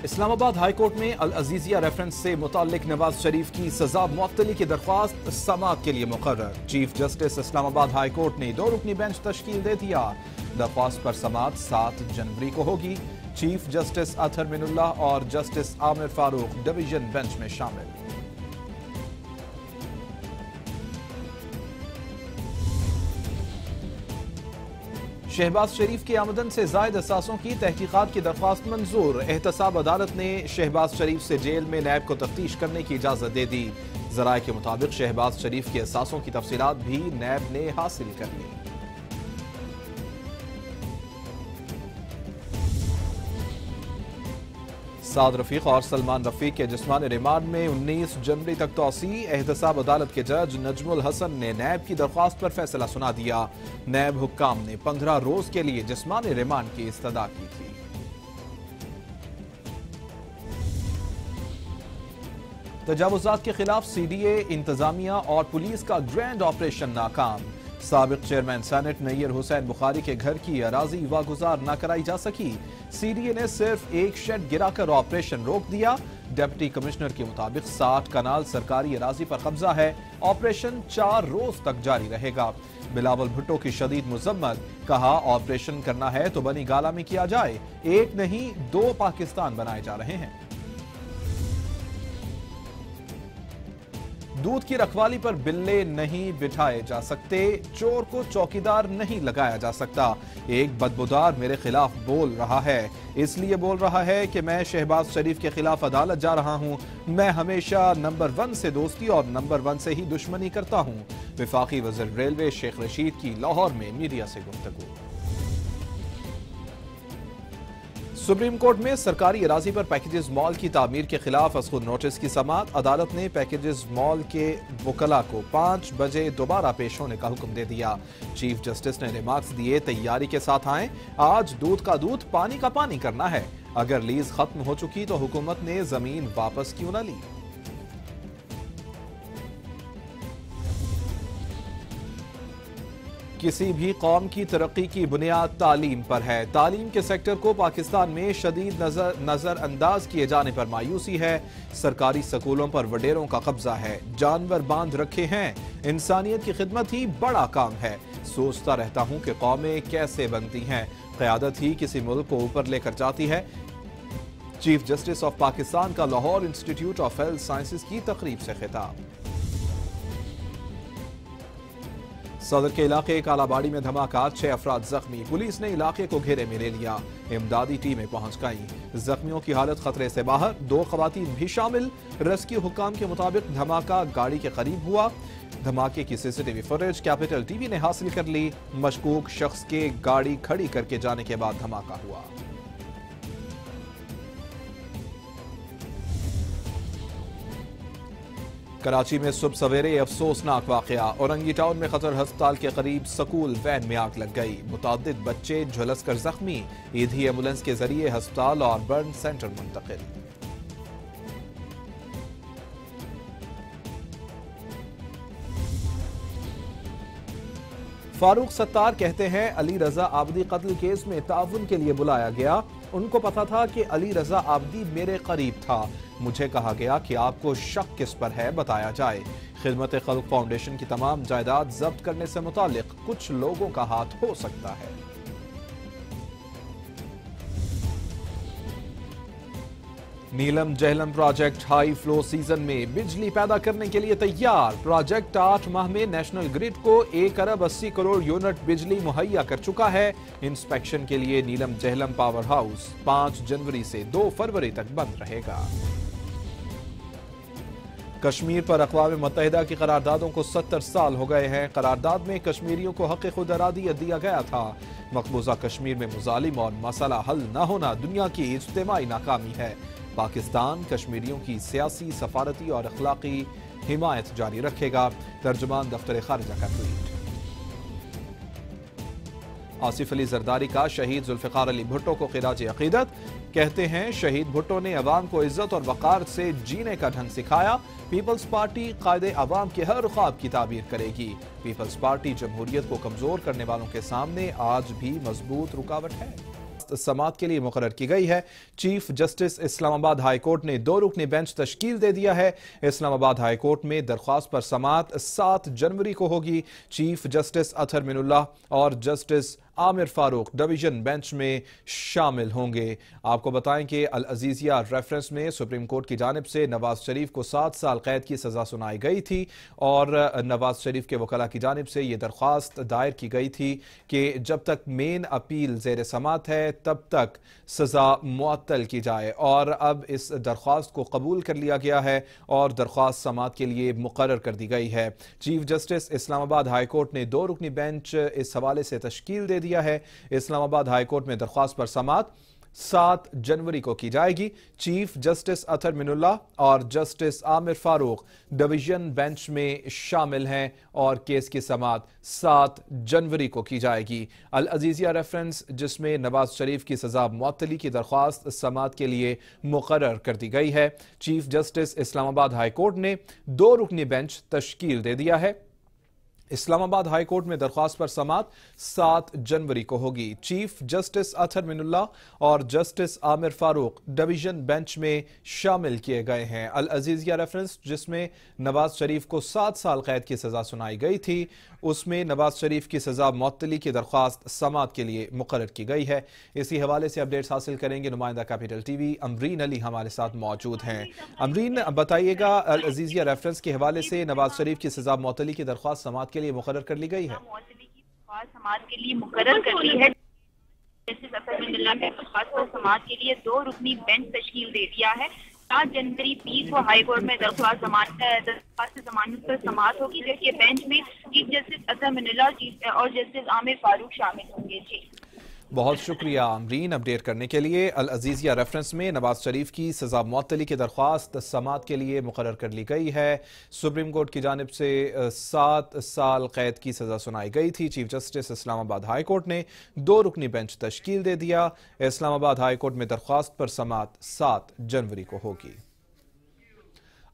اسلام آباد high court میں العزیزیہ reference سے متعلق نواز شریف کی سزا معطلی کی درخواست سماعت کے لیے مقرر۔ چیف جسٹس اسلام آباد ہائی کورٹ نے 2 رکنی بینچ تشکیل دے دیا۔ درخواست پر سماعت 7 جنوری کو ہوگی۔ چیف جسٹس اطہر من اللہ اور جسٹس عامر فاروق ڈویژن بینچ میں شامل۔ شہباز شریف کی آمدن سے زائد اثاثوں کی تحقیقات کی درخواست منظور۔ احتساب عدالت نے شہباز شریف سے جیل میں نیب کو تفتیش کرنے کی اجازت دے دی۔ ذرائع کے مطابق شہباز شریف کے اثاثوں کی تفصیلات بھی نیب نے حاصل کر لی۔ سعد رفیق اور سلمان رفیق کے جسمانی ریمانڈ میں 19 جنوری تک توسیع۔ احتساب عدالت کے جج نجم الحسن نے نیب کی درخواست پر فیصلہ سنا دیا۔ نیب حکام نے 15 روز کے لیے جسمانی ریمانڈ کی استدعا کی تھی۔ تجاوزات کے خلاف سی ڈی اے، انتظامیہ اور پولیس کا گرینڈ آپریشن ناکام۔ سابق چیئرمین سینٹ نیر حسین بخاری کے گھر کی اراضی واگزار نہ کرائی جا سکی۔ سی ڈی اے نے صرف ایک شیڈ گرا کر آپریشن روک دیا۔ ڈپٹی کمشنر کے مطابق 60 کنال سرکاری اراضی پر قبضہ ہے۔ آپریشن 4 روز تک جاری رہے گا۔ بلاول بھٹو کی شدید مذمت، کہا آپریشن کرنا ہے تو بنی گالہ میں کیا جائے، ایک نہیں 2 پاکستان بنائے جا رہے ہیں۔ دودھ کی رکھوالی پر بلے نہیں بٹھائے جا سکتے، چور کو چوکیدار نہیں لگایا جا سکتا۔ ایک بدبودار میرے خلاف بول رہا ہے، اس لیے بول رہا ہے کہ میں شہباز شریف کے خلاف عدالت جا رہا ہوں۔ میں ہمیشہ نمبر 1 سے دوستی اور نمبر 1 سے ہی دشمنی کرتا ہوں۔ وفاقی وزیر ریلوے شیخ رشید کی لاہور میں میڈیا سے گفتگو۔ سپریم کورٹ میں سرکاری اراضی پر پیکیجز مال کی تعمیر کے خلاف از خود نوٹس کی سماعت۔ عدالت نے پیکیجز مال کے وکلاء کو 5 بجے دوبارہ پیش ہونے کا حکم دے دیا۔ چیف جسٹس نے ریمارکس دیے، تیاری کے ساتھ آئیں، آج دودھ کا دودھ پانی کا پانی کرنا ہے۔ اگر لیز ختم ہو چکی تو حکومت نے زمین واپس کیوں نہ لی؟ کسی بھی قوم کی ترقی کی بنیاد تعلیم پر ہے۔ تعلیم کے سیکٹر کو پاکستان میں شدید نظر انداز کیے جانے پر مایوسی ہے۔ سرکاری سکولوں پر وڈیروں کا قبضہ ہے، جانور باندھ رکھے ہیں۔ انسانیت کی خدمت ہی بڑا کام ہے۔ سوچتا رہتا ہوں کہ قومیں کیسے بنتی ہیں، قیادت ہی کسی ملک کو اوپر لے کر جاتی ہے۔ چیف جسٹس آف پاکستان کا Lahore institute of health sciences کی تقریب سے خطاب۔ صدر کے علاقے کالا باڑی میں دھماکہ، 6 افراد زخمی، پولیس نے علاقے کو گھیرے میں لے لیا، امدادی ٹیمیں پہنچ گئیں۔ زخمیوں کی حالت خطرے سے باہر، 2 خواتین بھی شامل۔ ریسکیو حکام کے مطابق دھماکہ گاڑی کے قریب ہوا۔ دھماکے کی CCTV footage Capital TV نے حاصل کر لی۔ مشکوک شخص کے گاڑی کھڑی کر کے جانے کے بعد دھماکہ ہوا۔ کراچی میں صبح سویرے افسوسناک واقعہ، اورنگی ٹاؤن میں قطر ہسپتال کے قریب سکول وین میں آگ لگ گئی، متعدد بچے جھلس کر زخمی، ایدھی ایمبولنس کے ذریعے ہسپتال اور برن سینٹر منتقل۔ فاروق ستار کہتے ہیں علی رضا عابدی قتل کیس میں تعاون کے لیے بلایا گیا، ان کو پتا تھا کہ علی رضا عابدی میرے قریب تھا، مجھے کہا گیا کہ آپ کو شک کس پر ہے بتایا جائے۔ خدمت خلق فاؤنڈیشن کی تمام جائیداد ضبط کرنے سے متعلق کچھ لوگوں کا ہاتھ ہو سکتا ہے۔ Neelum Jhelum project high flow season میں بجلی پیدا کرنے کے لیے تیار۔ پروجیکٹ 8 ماہ میں نیشنل گریڈ کو 1 ارب 80 کروڑ یونٹ بجلی مہیا کر چکا ہے۔ انسپیکشن کے لیے نیلم جہلم پاور ہاؤس 5 جنوری سے 2 فروری تک بند رہے گا۔ کشمیر پر اقوام متحدہ کی قراردادوں کو 70 سال ہو گئے ہیں۔ قرارداد میں کشمیریوں کو حق خود ارادیت دیا گیا تھا۔ مقبوضہ کشمیر میں مظالم اور مسئلہ حل نہ ہونا دنیا کی اجتماعی ناکامی ہے۔ پاکستان کشمیریوں کی سیاسی، سفارتی اور اخلاقی حمایت جاری رکھے گا۔ ترجمان دفتر خارجہ کا ٹویٹ۔ آصف علی زرداری کا شہید ذوالفقار علی بھٹو کو خراج عقیدت، کہتے ہیں شہید بھٹو نے عوام کو عزت اور وقار سے جینے کا ڈھنگ سکھایا۔ پیپلز پارٹی قائد عوام کے ہر خواب کی تعبیر کرے گی۔ پیپلز پارٹی جمہوریت کو کمزور کرنے والوں کے سامنے آج بھی مضبوط رکاوٹ ہے۔ दरख्वास्त समाअत के लिए मुकर्रर की गई है। Chief justice Islamabad high court ने 2 रुकनी बेंच तश्कील दे दिया है। इस्लामाबाद हाई कोर्ट में दरख्वास्त पर समाअत 7 जनवरी को होगी। चीफ जस्टिस अतहर मिनुल्लाह और justice Aamir Farooq division bench में शामिल होंगे। आपको बताएं कि अल अजीजिया रेफरेंस में सुप्रीम कोर्ट की जानिब से नवाज शरीफ को 7 साल कैद की सजा सुनाई गई थी और नवाज शरीफ के वकला की जानिब से ये दरख्वास्त दायर की गई थी कि जब तक मेन अपील ज़ेर समाअत है तब तक सजा मुअत्तल की जाए, और अब इस दरख्वास्त को कबूल कर लिया गया है और दरख्वास्त समाअत के लिए मुकर्रर कर दी गई है। Chief justice Islamabad high court ने 2 रुकनी बेंच इस हवाले से तश्कील दे दिया है। इस्लामाबाद हाई कोर्ट में दरख्वास्त पर समाअत 7 जनवरी को की जाएगी। चीफ जस्टिस अतहर मिनुल्लाह और justice Aamir Farooq division bench में शामिल हैं और केस की समाअत 7 जनवरी को की जाएगी। अल अजीजिया रेफरेंस जिसमें नवाज शरीफ की सजा मुअत्तली की दरख्वास्त समाअत के लिए मुकर्रर कर दी गई है। Chief justice Islamabad high court ने 2 रुकनी बेंच तश्कील दे दिया है। इस्लामाबाद हाई कोर्ट में दरख्वास्त पर समाअत 7 जनवरी को होगी। चीफ जस्टिस अतहर मिनुल्लाह और justice Aamir Farooq division bench में शामिल किए गए हैं। अल अजीजिया रेफरेंस जिसमें नवाज शरीफ को 7 साल कैद की सजा सुनाई गई थी, उसमें नवाज शरीफ की सजा मुअत्तली की दरख्वास्त समाअत के लिए मुकर्रर की गई है। इसी हवाले से अपडेट्स हासिल करेंगे नुमाइंदा कैपिटल टीवी अमरीन अली हमारे साथ मौजूद हैं। अमरीन, बताइएगा, अल अजीजिया रेफरेंस के हवाले से नवाज शरीफ की सजा मुअत्तली की दरख्वास्त समाअत के लिए मुकर्रर कर ली गई है। समाअत के लिए मुकर्रर कर ली है। जस्टिस अतहर मिनुल्लाह ने समाअत के लिए 2 रुकनी बेंच तश्कील दे दिया है। 7 जनवरी 20 को हाई कोर्ट में दरख्वास्त जमानत पर समाअत होगी, जबकि बेंच में चीफ जस्टिस अतहर मिनुल्लाह और जस्टिस आमिर फारूक शामिल होंगे। जी बहुत शुक्रिया अमरीन अपडेट करने के लिए। अल अजीजिया रेफरेंस में नवाज शरीफ की सजा मुअत्तली की दरख्वास्त समाअत के लिए मुकर्रर कर ली गई है। सुप्रीम कोर्ट की जानिब से 7 साल कैद की सजा सुनाई गई थी। Chief justice Islamabad high court ने 2 रुकनी बेंच तश्कील दे दिया। इस्लामाबाद हाई कोर्ट में दरख्वास्त पर समाअत 7 जनवरी को होगी।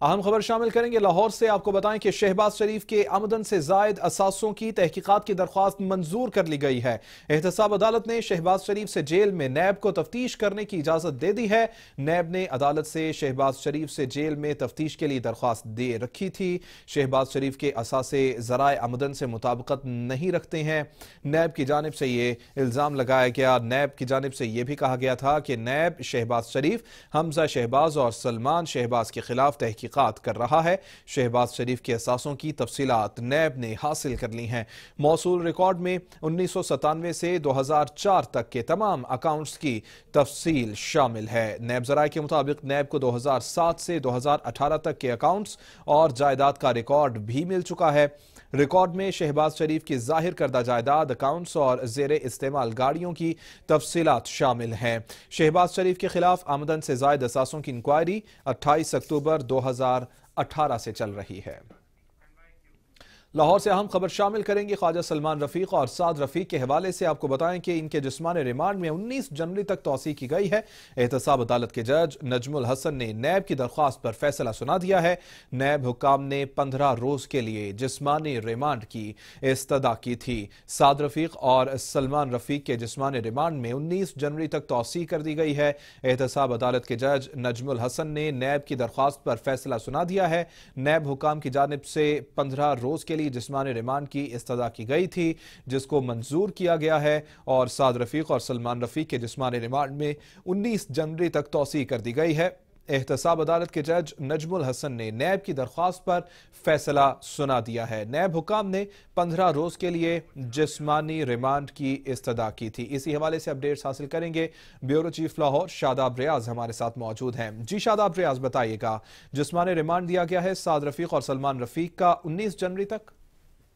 अहम खबर शामिल करेंगे लाहौर से। आपको बताएं कि शहबाज शरीफ के आमदन से जायद असासों की तहकीकात की दरख्वास्त मंजूर कर ली गई है। एहतसाब अदालत ने शहबाज शरीफ से जेल में नैब को तफ्तीश करने की इजाजत दे दी है। नैब ने अदालत से शहबाज शरीफ से जेल में तफ्तीश के लिए दरख्वास्त दे रखी थी। शहबाज शरीफ के असासे ज़राए आमदन से मुताबिकत नहीं रखते हैं। नैब की जानिब से ये इल्ज़ाम लगाया गया। नैब की जानिब से यह भी कहा गया था कि नैब शहबाज शरीफ, हमजा शहबाज और सलमान शहबाज के खिलाफ तहकीकात कर रहा है। शहबाज शरीफ के असासों की तफसीलात नैब ने हासिल कर ली हैं। मौसूल रिकॉर्ड में 1997 से 2004 तक के तमाम अकाउंट्स की तफसील शामिल है। नैब ज़राए के मुताबिक नैब को 2007 से 2018 तक के अकाउंट्स और जायदाद का रिकॉर्ड भी मिल चुका है। रिकॉर्ड में शहबाज शरीफ की जाहिर करदा जायदाद, अकाउंट्स और जेर इस्तेमाल गाड़ियों की तफसीलात शामिल हैं। शहबाज शरीफ के खिलाफ आमदन से जायद असासों की इंक्वायरी 28 अक्टूबर 2018 से चल रही है। लाहौर से अहम खबर शामिल करेंगे। ख्वाजा सलमान रफीक और साद रफीक के हवाले से आपको बताएं कि इनके जिस्मानी रिमांड में 19 जनवरी तक तौसी की गई है। एहतसाब अदालत के जज नजमुल हसन ने नैब की दरख्वास्त पर फैसला सुना दिया है। नैब हुक्काम ने 15 रोज के लिए जिस्मानी रिमांड की इस्तदा की थी। साद रफीक और सलमान रफीक के जिस्मानी रिमांड में 19 जनवरी तक तौसी कर दी गई है। एहतसाब अदालत के जज नजमुल हसन ने नैब की दरख्वास्त पर फैसला सुना दिया है। नैब हुक्काम की जानिब से 15 रोज के जिस्मानी रिमांड की इस्तदा की गई थी, जिसको मंजूर किया गया है और साद रफीक और सलमान रफीक के जिस्मानी रिमांड में 19 जनवरी तक तौसी कर दी गई है। एहतसाब अदालत के जज नजमुल हसन ने नैब की दरख्वास्त पर फैसला सुना दिया है। नैब हुकाम ने 15 रोज के लिए जिस्मानी रिमांड की इस्तदा की थी। इसी हवाले से अपडेट्स हासिल करेंगे। ब्यूरो चीफ लाहौर शादाब रियाज हमारे साथ मौजूद हैं। जी शादाब रियाज, बताइएगा, जिस्मानी रिमांड दिया गया है साद रफीक और सलमान रफीक का 19 जनवरी तक।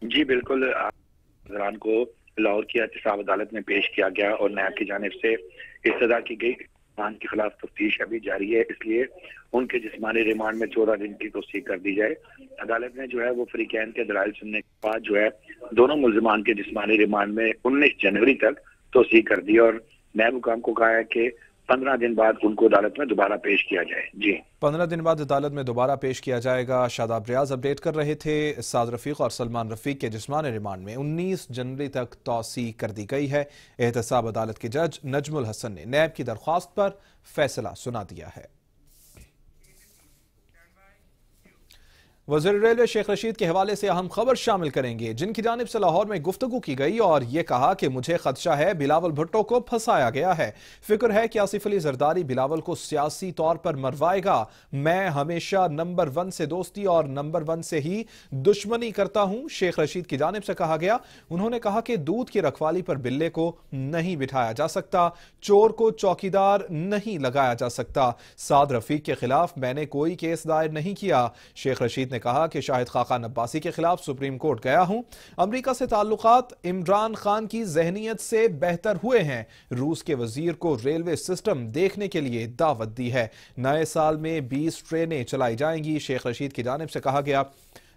जी बिल्कुल, हज़रान को लाहौर की एहतसाब अदालत में पेश किया गया और नैब की जानिब से इस्तदा की गई के खिलाफ तफ्तीश अभी जारी है, इसलिए उनके जिस्मानी रिमांड में 14 दिन की तौसीक कर दी जाए। अदालत ने जो है वो फ्रीकैन के दलाइल सुनने के बाद जो है दोनों मुल्जिमान के जिस्मानी रिमांड में 19 जनवरी तक तौसीक कर दी और नैब हुकाम को कहा है कि 15 दिन बाद उनको अदालत में दोबारा पेश किया जाए। जी, 15 दिन बाद अदालत में दोबारा पेश किया जाएगा। शादाब रियाज अपडेट कर रहे थे। साद रफीक और सलमान रफीक के जिस्मानी रिमांड में 19 जनवरी तक तौसी कर दी गई है। एहतसाब अदालत के जज नजमुल हसन ने नैब की दरख्वास्त पर फैसला सुना दिया है। वज़ीर रेलवे शेख रशीद के हवाले से अहम खबर शामिल करेंगे, जिनकी जानिब से लाहौर में गुफ्तगू की गई और ये कहा कि मुझे खदशा है बिलावल भुट्टो को फंसाया गया है। फिक्र है कि आसिफ अली जरदारी बिलावल को सियासी तौर पर मरवाएगा। मैं हमेशा नंबर 1 से दोस्ती और नंबर 1 से ही दुश्मनी करता हूं, शेख रशीद की जानिब से कहा गया। उन्होंने कहा कि दूध की रखवाली पर बिल्ले को नहीं बिठाया जा सकता, चोर को चौकीदार नहीं लगाया जा सकता। साद रफीक के खिलाफ मैंने कोई केस दायर नहीं किया। शेख रशीद ने कहा कि शाहिद खाकान अब्बासी के खिलाफ सुप्रीम कोर्ट गया हूं। अमेरिका से ताल्लुकात इमरान खान की जहनियत से बेहतर हुए हैं। रूस के वजीर को रेलवे सिस्टम देखने के लिए दावत दी है। नए साल में 20 ट्रेनें चलाई जाएंगी। शेख रशीद की जानिब से कहा गया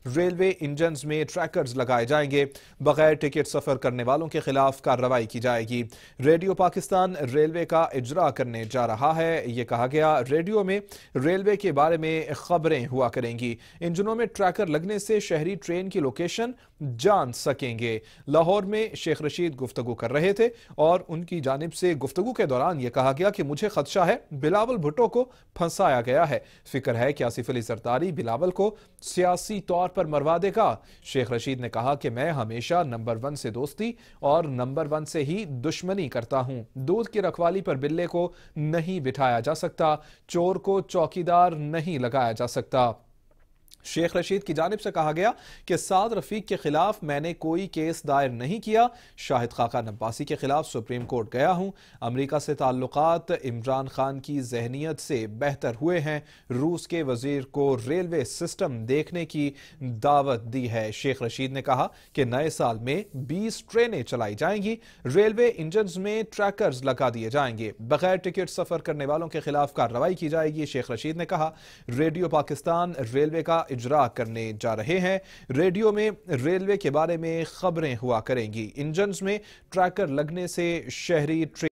रेलवे इंजन्स में ट्रैकर्स लगाए जाएंगे। बगैर टिकट सफर करने वालों के खिलाफ कार्रवाई की जाएगी। रेडियो पाकिस्तान रेलवे का इजरा करने जा रहा है। ये कहा गया रेडियो में रेलवे के बारे में खबरें हुआ करेंगी। इंजनों में ट्रैकर लगने से शहरी ट्रेन की लोकेशन जान सकेंगे। लाहौर में शेख रशीद गुफ्तगू कर रहे थे और उनकी जानिब से गुफ्तगू के दौरान यह कहा गया कि मुझे खदशा है बिलावल भुट्टो को फंसाया गया है। फिक्र है कि आसिफ अली जरदारी बिलावल को सियासी तौर पर मरवा देगा। शेख रशीद ने कहा कि मैं हमेशा नंबर 1 से दोस्ती और नंबर 1 से ही दुश्मनी करता हूं। दूध की रखवाली पर बिल्ले को नहीं बिठाया जा सकता, चोर को चौकीदार नहीं लगाया जा सकता। शेख रशीद की जानिब से कहा गया कि साद रफीक के खिलाफ मैंने कोई केस दायर नहीं किया। शाहिद खाकान अब्बासी के खिलाफ सुप्रीम कोर्ट गया हूं। अमेरिका से ताल्लुकात इमरान खान की जहनियत से बेहतर हुए हैं। रूस के वजीर को रेलवे सिस्टम देखने की दावत दी है। शेख रशीद ने कहा कि नए साल में 20 ट्रेनें चलाई जाएंगी। रेलवे इंजन्स में ट्रैकर्स लगा दिए जाएंगे। बगैर टिकट सफर करने वालों के खिलाफ कार्रवाई की जाएगी। शेख रशीद ने कहा रेडियो पाकिस्तान रेलवे का इजरा करने जा रहे हैं। रेडियो में रेलवे के बारे में खबरें हुआ करेंगी। इंजन्स में ट्रैकर लगने से शहरी